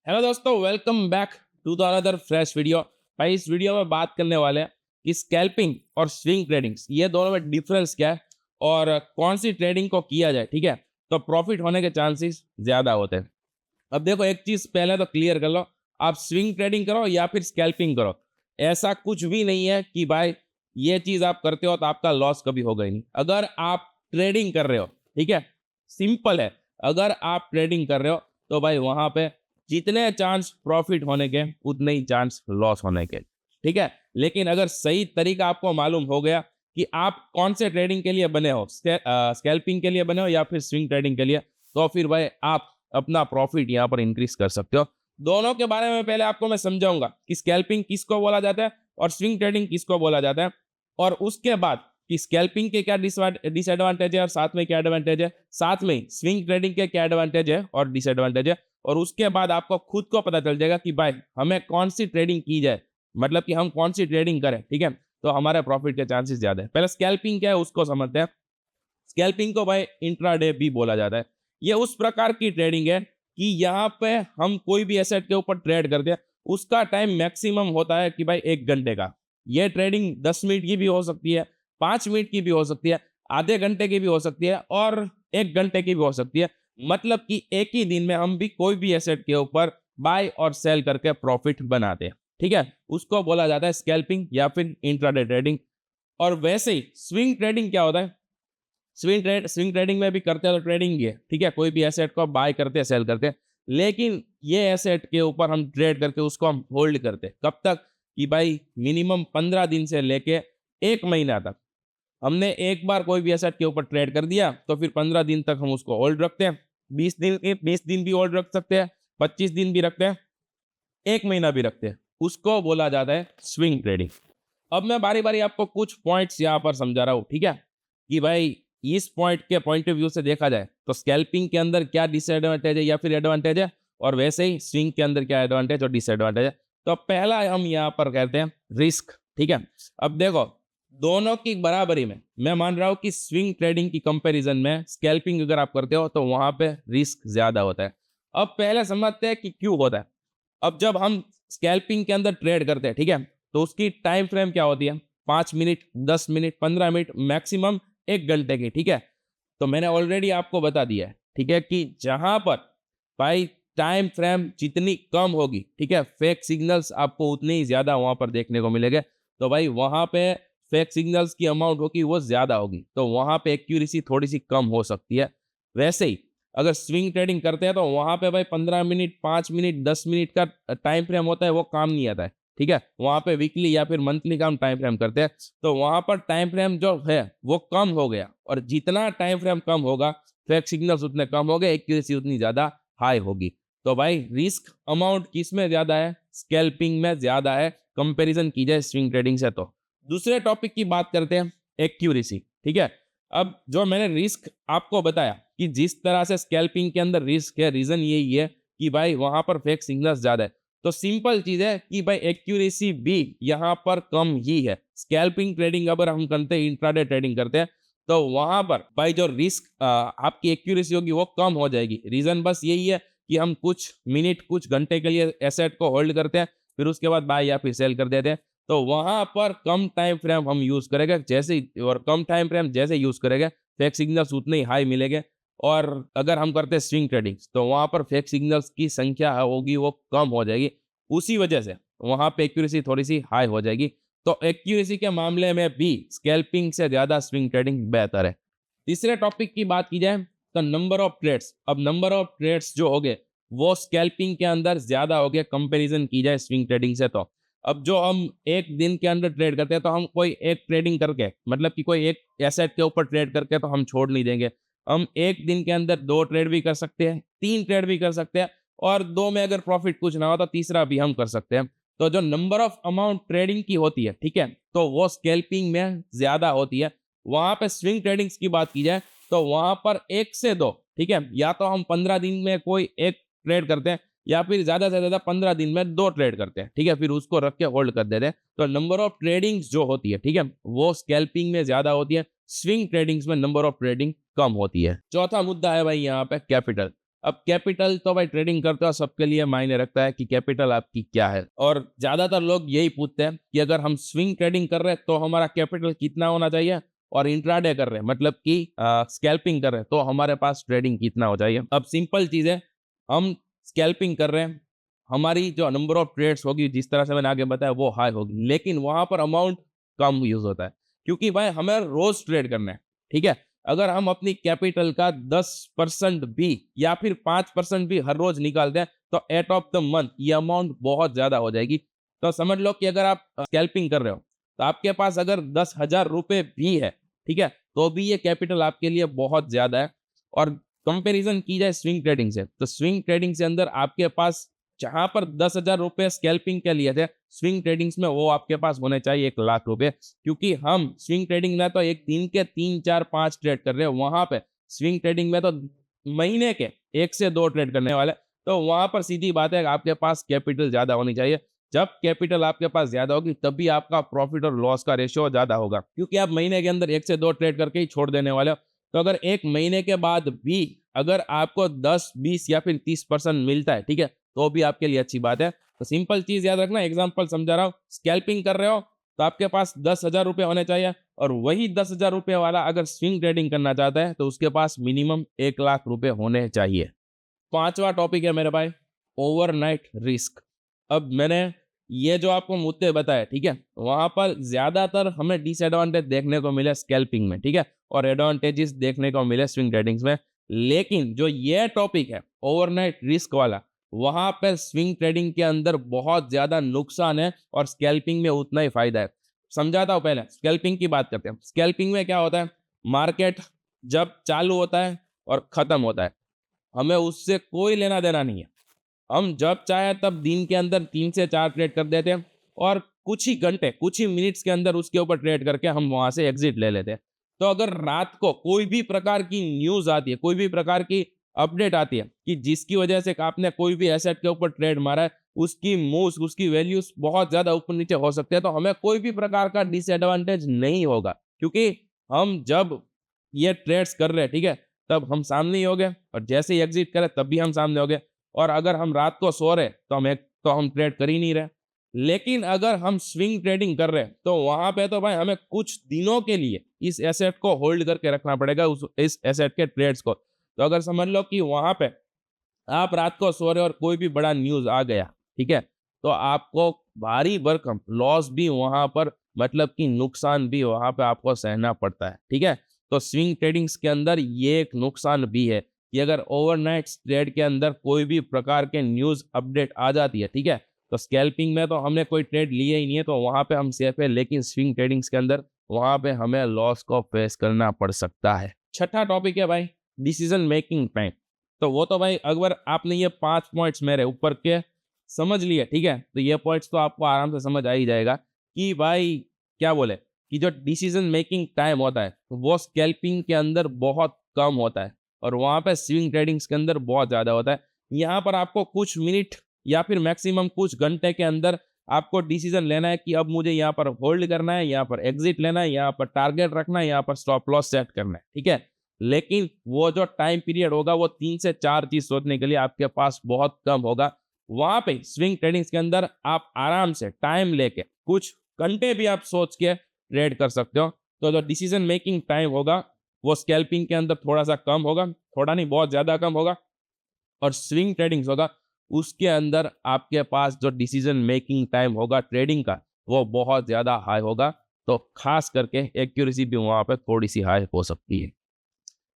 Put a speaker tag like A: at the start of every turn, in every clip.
A: Hello दोस्तों, welcome back to the another fresh video. भाई इस वीडियो में बात करने वाले हैं कि स्कैल्पिंग और स्विंग ट्रेडिंग्स ये दोनों में डिफरेंस क्या है और कौन सी ट्रेडिंग को किया जाए, ठीक है, तो प्रॉफिट होने के चांसेस ज्यादा होते हैं। अब देखो, एक चीज पहले तो क्लियर कर लो, आप स्विंग ट्रेडिंग करो या फिर स्कैल्पिंग करो, ऐसा कुछ भी नहीं है कि भाई ये चीज आप करते हो तो आपका लॉस कभी होगा ही नहीं। अगर आप ट्रेडिंग कर रहे हो, ठीक है, सिंपल है, अगर आप ट्रेडिंग कर रहे हो तो भाई वहां पे जितने चांस प्रॉफिट होने के उतने ही चांस लॉस होने के, ठीक है। लेकिन अगर सही तरीका आपको मालूम हो गया कि आप कौन से ट्रेडिंग के लिए बने हो, स्कैल्पिंग के लिए बने हो या फिर स्विंग ट्रेडिंग के लिए, तो फिर भाई आप अपना प्रॉफिट यहाँ पर इंक्रीज कर सकते हो। दोनों के बारे में पहले आपको मैं समझाऊंगा कि स्कैल्पिंग किसको बोला जाता है और स्विंग ट्रेडिंग किसको बोला जाता है, और उसके बाद कि स्कैल्पिंग के क्या डिसएडवांटेज है और साथ में क्या एडवांटेज है, साथ में स्विंग ट्रेडिंग के क्या एडवांटेज है और डिसएडवांटेज है, और उसके बाद आपको खुद को पता चल जाएगा कि भाई हमें कौन सी ट्रेडिंग की जाए, मतलब कि हम कौन सी ट्रेडिंग करें, ठीक है, तो हमारे प्रॉफिट के चांसेस ज्यादा है। पहले स्कैल्पिंग क्या है उसको समझते हैं। स्कैल्पिंग को भाई इंट्राडे भी बोला जाता है। ये उस प्रकार की ट्रेडिंग है कि यहाँ पे हम कोई भी एसेट के ऊपर ट्रेड करते हैं, उसका टाइम मैक्सिमम होता है कि भाई 1 घंटे का। ये ट्रेडिंग 10 मिनट की भी हो सकती है, 5 मिनट की भी हो सकती है, आधे घंटे की भी हो सकती है और 1 घंटे की भी हो सकती है। मतलब कि एक ही दिन में हम भी कोई भी एसेट के ऊपर बाय और सेल करके प्रॉफिट बनाते हैं, ठीक है, उसको बोला जाता है स्कैल्पिंग या फिर इंट्राडे ट्रेडिंग। और वैसे ही स्विंग ट्रेडिंग क्या होता है, स्विंग ट्रेडिंग में भी करते हैं तो ट्रेडिंग ही है, ठीक है, कोई भी एसेट को बाय करते हैं सेल करते हैं, लेकिन ये एसेट के ऊपर हम ट्रेड करके उसको हम होल्ड करते हैं। कब तक? कि भाई मिनिमम 15 दिन से लेके 1 महीना तक। हमने एक बार कोई भी एसेट के ऊपर ट्रेड कर दिया तो फिर 15 दिन तक हम उसको होल्ड रखते हैं। 20 दिन भी होल्ड रख सकते हैं, 25 दिन भी रखते हैं, 1 महीना भी रखते हैं। उसको बोला जाता है स्विंग ट्रेडिंग। अब मैं बारी बारी आपको कुछ पॉइंट्स यहाँ पर समझा रहा हूँ, ठीक है, कि भाई इस पॉइंट के पॉइंट ऑफ व्यू से देखा जाए तो स्कैल्पिंग के अंदर क्या डिसएडवांटेज है या फिर एडवांटेज है, और वैसे ही स्विंग के अंदर क्या एडवांटेज और डिसएडवांटेज है। तो पहला हम यहाँ पर कहते हैं रिस्क, ठीक है। अब देखो, दोनों की बराबरी में मैं मान रहा हूँ कि स्विंग ट्रेडिंग की कंपैरिजन में स्कैल्पिंग अगर आप करते हो तो वहां पे रिस्क ज्यादा होता है। अब पहले समझते हैं कि क्यों होता है। अब जब हम स्कैल्पिंग के अंदर ट्रेड करते हैं, ठीक है, तो उसकी टाइम फ्रेम क्या होती है? 5 मिनट, 10 मिनट, 15 मिनट, मैक्सिमम 1 घंटे की, ठीक है। तो मैंने ऑलरेडी आपको बता दिया है, ठीक है, कि जहां पर भाई टाइम फ्रेम जितनी कम होगी, ठीक है, फेक सिग्नल्स आपको उतने ही ज्यादा वहां पर देखने को मिलेंगे। तो भाई वहां पे फेक सिग्नल्स की अमाउंट होगी वो ज्यादा होगी, तो वहां पे एक्यूरेसी थोड़ी सी कम हो सकती है। वैसे ही अगर स्विंग ट्रेडिंग करते हैं तो वहां पे भाई 15 मिनट, 5 मिनट, 10 मिनट का टाइम फ्रेम होता है, वो काम नहीं आता है, ठीक है। वहां पे वीकली या फिर मंथली का हम टाइम फ्रेम करते हैं, तो वहां पर टाइम फ्रेम जो है वो कम हो गया, और जितना टाइम फ्रेम कम होगा फेक सिग्नल्स उतने कम हो गए, एक्यूरेसी उतनी ज्यादा हाई होगी। तो भाई रिस्क अमाउंट किस में ज्यादा है? स्कैल्पिंग में ज्यादा है, कंपैरिजन की जाए स्विंग ट्रेडिंग से। तो दूसरे टॉपिक की बात करते हैं, एक्यूरेसी, ठीक है। अब जो मैंने रिस्क आपको बताया कि जिस तरह से स्कैल्पिंग के अंदर रिस्क है, रीजन यही है कि भाई वहां पर फेक सिग्नल्स ज्यादा है। तो सिंपल चीज है कि भाई एक्यूरेसी भी यहाँ पर कम ही है। स्कैल्पिंग ट्रेडिंग अगर हम करते हैं, इंट्राडे ट्रेडिंग करते हैं, तो वहां पर भाई जो रिस्क आपकी एक्यूरेसी होगी वो कम हो जाएगी। रीजन बस यही है कि हम कुछ मिनट, कुछ घंटे के लिए एसेट को होल्ड करते हैं, फिर उसके बाद बाय या फिर सेल कर देते हैं। तो वहां पर कम टाइम फ्रेम हम यूज करेंगे, जैसे और कम टाइम फ्रेम जैसे यूज करेंगे फेक सिग्नल्स उतने ही हाई मिलेंगे। और अगर हम करते हैं स्विंग ट्रेडिंग तो वहां पर फेक सिग्नल्स की संख्या होगी वो कम हो जाएगी, उसी वजह से वहां पे एक्यूरेसी थोड़ी सी हाई हो जाएगी। तो एक्यूरेसी के मामले में भी स्कैल्पिंग से ज्यादा स्विंग ट्रेडिंग बेहतर है। तीसरे टॉपिक की बात की जाए तो नंबर ऑफ ट्रेड्स। अब नंबर ऑफ ट्रेड्स जो हो गए वो स्कैल्पिंग के अंदर ज्यादा हो गए कंपैरिजन की जाए स्विंग ट्रेडिंग से। तो अब जो हम एक दिन के अंदर ट्रेड करते हैं तो हम कोई एक ट्रेडिंग करके, मतलब कि कोई एक एसेट के ऊपर ट्रेड करके तो हम छोड़ नहीं देंगे। हम एक दिन के अंदर 2 ट्रेड भी कर सकते हैं, 3 ट्रेड भी कर सकते हैं, और 2 में अगर प्रॉफिट कुछ ना हो तो तीसरा भी हम कर सकते हैं। तो जो नंबर ऑफ अमाउंट ट्रेडिंग की होती है, ठीक है, तो वो स्कैल्पिंग में ज्यादा होती है। वहां पे स्विंग ट्रेडिंग्स की बात की जाए तो वहां पर 1 से 2, ठीक है, या तो हम 15 दिन में कोई एक ट्रेड करते हैं या फिर ज्यादा से ज्यादा 15 दिन में 2 ट्रेड करते हैं, ठीक है, फिर उसको रख के होल्ड कर देते हैं। तो नंबर ऑफ ट्रेडिंग्स जो होती है, ठीक है, वो स्कैल्पिंग में ज्यादा होती है, स्विंग ट्रेडिंग्स में नंबर ऑफ ट्रेडिंग कम होती है। चौथा मुद्दा है भाई यहाँ पे कैपिटल। अब कैपिटल तो भाई ट्रेडिंग करते हो सबके लिए मायने रखता है कि कैपिटल आपकी क्या है, और ज्यादातर लोग यही पूछते हैं कि अगर हम स्विंग ट्रेडिंग कर रहे हैं तो हमारा कैपिटल कितना होना चाहिए, और इंट्राडे कर रहे हैं मतलब कि स्कैल्पिंग कर रहे हैं तो हमारे पास ट्रेडिंग कितना हो चाहिए। अब सिंपल चीज है, हम स्कैल्पिंग कर रहे हैं, हमारी जो नंबर ऑफ ट्रेड्स होगी जिस तरह से मैंने आगे बताया वो हाई होगी, लेकिन वहां पर अमाउंट कम यूज होता है क्योंकि भाई हमें रोज ट्रेड करना है। ठीक है, अगर हम अपनी कैपिटल का 10% भी या फिर 5% भी हर रोज निकालते हैं तो एट ऑफ द मंथ ये अमाउंट बहुत ज्यादा हो जाएगी। तो समझ लो कि अगर आप स्कैल्पिंग कर रहे हो तो आपके पास अगर 10,000 रुपए भी है, ठीक है, तो भी ये कैपिटल आपके लिए बहुत ज्यादा है। और कंपैरिजन की जाए स्विंग ट्रेडिंग से, तो स्विंग ट्रेडिंग से अंदर आपके पास जहां पर 10,000 रुपए स्कैल्पिंग के लिए थे, स्विंग ट्रेडिंग्स में वो आपके पास होने चाहिए 1,00,000 रुपए, क्योंकि हम स्विंग ट्रेडिंग में तो एक दिन के 3 4 5 ट्रेड कर रहे हैं, वहां पे स्विंग ट्रेडिंग में तो महीने के 1 से 2 ट्रेड करने वाले। तो वहां पर सीधी बात है आपके पास कैपिटल ज्यादा होनी चाहिए। जब कैपिटल आपके पास ज्यादा होगी तभी आपका प्रॉफिट और लॉस का रेशियो ज्यादा होगा, क्योंकि आप महीने के अंदर 1 से 2 ट्रेड करके ही छोड़ देने वाले हो। तो अगर एक महीने के बाद भी अगर आपको 10 20 या फिर 30% मिलता है, ठीक है, तो भी आपके लिए अच्छी बात है। तो सिंपल चीज याद रखना, एग्जांपल समझा रहा हूँ, स्कैल्पिंग कर रहे हो तो आपके पास 10,000 रुपए होने चाहिए, और वही 10,000 रुपए वाला अगर स्विंग ट्रेडिंग करना चाहता है तो उसके पास मिनिमम 1,00,000 रुपए होने चाहिए। पांचवा टॉपिक है मेरे भाई, ओवरनाइट रिस्क। अब मैंने ये जो आपको मुद्दे बताए, ठीक है, वहां पर ज्यादातर हमें डिसएडवांटेज देखने को मिले स्कैल्पिंग में, ठीक है, और एडवांटेजेस देखने को मिले स्विंग ट्रेडिंग्स में। लेकिन जो ये टॉपिक है ओवरनाइट रिस्क वाला, वहां पर स्विंग ट्रेडिंग के अंदर बहुत ज्यादा नुकसान है और स्कैल्पिंग में उतना ही फायदा है। समझाता हूं, पहले स्कैल्पिंग की बात करते हैं। स्कैल्पिंग में क्या होता है, मार्केट जब चालू होता है और खत्म होता है, हमें उससे कोई लेना देना नहीं है। हम जब चाहे तब दिन के अंदर 3 से 4 ट्रेड कर देते हैं, और कुछ ही घंटे कुछ ही मिनट्स के अंदर उसके ऊपर ट्रेड करके हम वहां से एग्जिट ले लेते हैं। तो अगर रात को कोई भी प्रकार की न्यूज आती है, कोई भी प्रकार की अपडेट आती है कि जिसकी वजह से आपने कोई भी एसेट के ऊपर ट्रेड मारा है, उसकी मूव्स उसकी वैल्यूज बहुत ज्यादा ऊपर नीचे हो सकते हैं, तो हमें कोई भी प्रकार का डिसएडवांटेज नहीं होगा, क्योंकि हम जब ये ट्रेड्स कर रहे हैं, ठीक है, तब हम सामने ही हो गए, और जैसे ही एग्जिट करें तब भी हम सामने हो गए। और अगर हम रात को सो रहे तो हम ट्रेड कर ही नहीं रहे। लेकिन अगर हम स्विंग ट्रेडिंग कर रहे हैं तो वहां पे तो भाई हमें कुछ दिनों के लिए इस एसेट को होल्ड करके रखना पड़ेगा, इस एसेट के ट्रेड्स को। तो अगर समझ लो कि वहां पे आप रात को सो रहे हो और कोई भी बड़ा न्यूज आ गया, ठीक है, तो आपको भारी भरकम लॉस भी वहां पर, मतलब कि नुकसान भी वहां पे आपको सहना पड़ता है। ठीक है, तो स्विंग ट्रेडिंग्स के अंदर ये एक नुकसान भी है कि अगर ओवरनाइट ट्रेड के अंदर कोई भी प्रकार के न्यूज अपडेट आ जाती है, ठीक है, तो स्कैल्पिंग में तो हमने कोई ट्रेड लिया ही नहीं है, तो वहां पे हम सेफ है, लेकिन स्विंग ट्रेडिंग्स के अंदर वहां पे हमें लॉस को फेस करना पड़ सकता है। छठा टॉपिक है भाई, डिसीजन मेकिंग टाइम। तो वो तो भाई अगर आपने ये 5 पॉइंट्स मेरे ऊपर के समझ लिए, ठीक है, तो ये पॉइंट्स तो आपको आराम से समझ आ ही जाएगा कि भाई क्या बोले कि जो डिसीजन मेकिंग टाइम होता है वो स्कैल्पिंग के अंदर बहुत कम होता है, और वहां पे स्विंग ट्रेडिंग्स के अंदर बहुत ज्यादा होता है। यहाँ पर आपको कुछ मिनट या फिर मैक्सिमम कुछ घंटे के अंदर आपको डिसीजन लेना है कि अब मुझे यहाँ पर होल्ड करना है, यहाँ पर एग्जिट लेना है, यहाँ पर टारगेट रखना है, यहाँ पर स्टॉप लॉस सेट करना है। ठीक है, लेकिन वो जो टाइम पीरियड होगा वो 3 से 4 चीज सोचने के लिए आपके पास बहुत कम होगा। वहां पे स्विंग ट्रेडिंग्स के अंदर आप आराम से टाइम लेके कुछ घंटे भी आप सोच के ट्रेड कर सकते हो। तो जो डिसीजन मेकिंग टाइम होगा वो स्कैल्पिंग के अंदर थोड़ा सा कम होगा, थोड़ा नहीं बहुत ज्यादा कम होगा, और स्विंग ट्रेडिंग्स होगा उसके अंदर आपके पास जो डिसीजन मेकिंग टाइम होगा ट्रेडिंग का वो बहुत ज्यादा हाई होगा। तो खास करके एक्यूरेसी भी वहां पे थोड़ी सी हाई हो सकती है।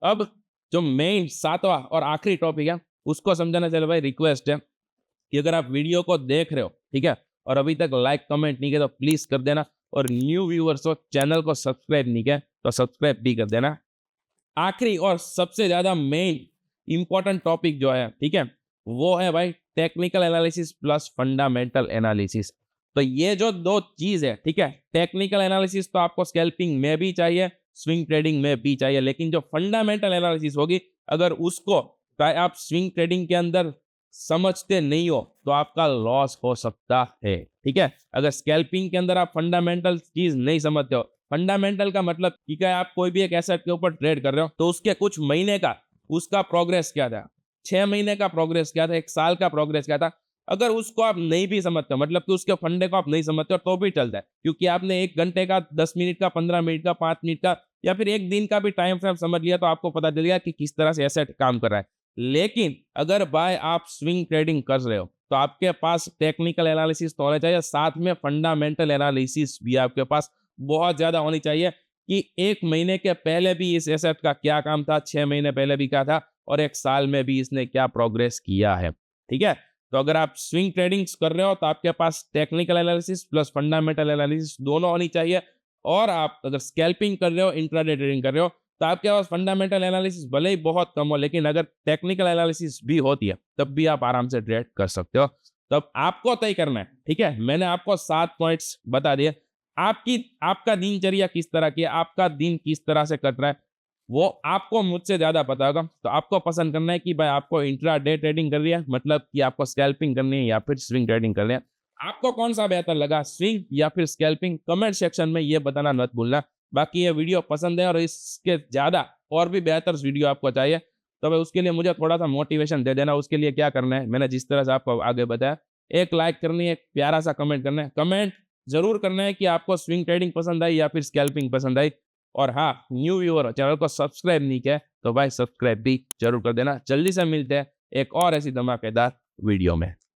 A: अब जो मेन 7वां और आखिरी टॉपिक है उसको समझाना चले भाई, रिक्वेस्ट है कि अगर आप वीडियो को देख रहे हो, ठीक है, और अभी तक लाइक कमेंट नहीं किया तो प्लीज कर देना, और न्यू व्यूअर्स हो चैनल को सब्सक्राइब नहीं किया तो सब्सक्राइब भी कर देना। आखिरी और सबसे ज्यादा मेन इंपॉर्टेंट टॉपिक जो है, ठीक है, वो है भाई technical analysis plus fundamental analysis. तो ये जो दो चीज है, ठीक है, टेक्निकल एनालिसिस तो आपको स्कैल्पिंग में भी चाहिए, स्विंग ट्रेडिंग में भी चाहिए, लेकिन जो फंडामेंटल एनालिसिस होगी अगर उसको आप स्विंग ट्रेडिंग के अंदर समझते नहीं हो तो आपका लॉस हो सकता है। ठीक है, अगर स्कैल्पिंग के अंदर आप फंडामेंटल चीज नहीं समझते हो, फंडामेंटल का मतलब कि क्या आप कोई भी एक एसेट के ऊपर ट्रेड कर रहे हो तो उसके कुछ महीने का उसका प्रोग्रेस क्या था, 6 महीने का प्रोग्रेस क्या था, 1 साल का प्रोग्रेस क्या था, अगर उसको आप नहीं भी समझते हो, मतलब कि उसके फंडे को आप नहीं समझते हो, तो भी चलता है। क्योंकि आपने 1 घंटे का, 10 मिनट का, 15 मिनट का, 5 मिनट का या फिर 1 दिन का भी टाइम फ्रेम समझ लिया, तो आपको पता चल गया कि किस तरह से एसेट काम कर रहा है। लेकिन अगर बाय आप स्विंग ट्रेडिंग कर रहे हो, तो आपके पास टेक्निकल एनालिसिस तो होना चाहिए, साथ में फंडामेंटल एनालिसिस भी आपके पास बहुत ज़्यादा होनी चाहिए कि 1 महीने के पहले भी इस एसेट का क्या काम था, 6 महीने पहले भी क्या था और 1 साल में भी इसने क्या प्रोग्रेस किया है। ठीक है? तो अगर आप स्विंग ट्रेडिंग्स कर रहे हो, तो आपके पास technical analysis plus fundamental analysis दोनों होनी चाहिए। और आप अगर स्कैल्पिंग कर रहे हो, इंट्राडे ट्रेडिंग कर रहे हो, तो आपके पास फंडामेंटल एनालिसिस भले ही बहुत कम हो, लेकिन अगर टेक्निकल एनालिसिस भी होती है, तब भी आप आराम से ट्रेड कर सकते हो। तब आपको तय करना है, ठीक है? मैंने आपको 7 पॉइंट्स बता दिए। आपका दिनचर्या किस तरह की है, आपका दिन किस तरह से कट रहा है, वो आपको मुझसे ज़्यादा पता होगा। तो आपको पसंद करना है कि भाई आपको इंट्राडे ट्रेडिंग करनी है, मतलब कि आपको स्कैल्पिंग करनी है या फिर स्विंग ट्रेडिंग करनी है। आपको कौन-सा बेहतर लगा, स्विंग या फिर स्कैल्पिंग? कमेंट सेक्शन में ये बताना मत भूलना। बाकी ये वीडियो पसंद है और इसके ज़्यादा और भी बेहतर वीडियो आपको चाहिए, तो भाई उसके लिए मुझे थोड़ा-सा मोटिवेशन दे देना। उसके लिए क्या करना है, मैंने जिस तरह से आपको आगे बताया, एक लाइक करनी है, एक प्यारा-सा कमेंट करना है। कमेंट ज़रूर करना है कि आपको स्विंग ट्रेडिंग पसंद आई या फिर स्कैल्पिंग पसंद आई। और हाँ, न्यू व्यूअर हो, चैनल को सब्सक्राइब नहीं किया है, तो भाई सब्सक्राइब भी ज़रूर कर देना। जल्दी से मिलते हैं एक और ऐसी धमाकेदार वीडियो में।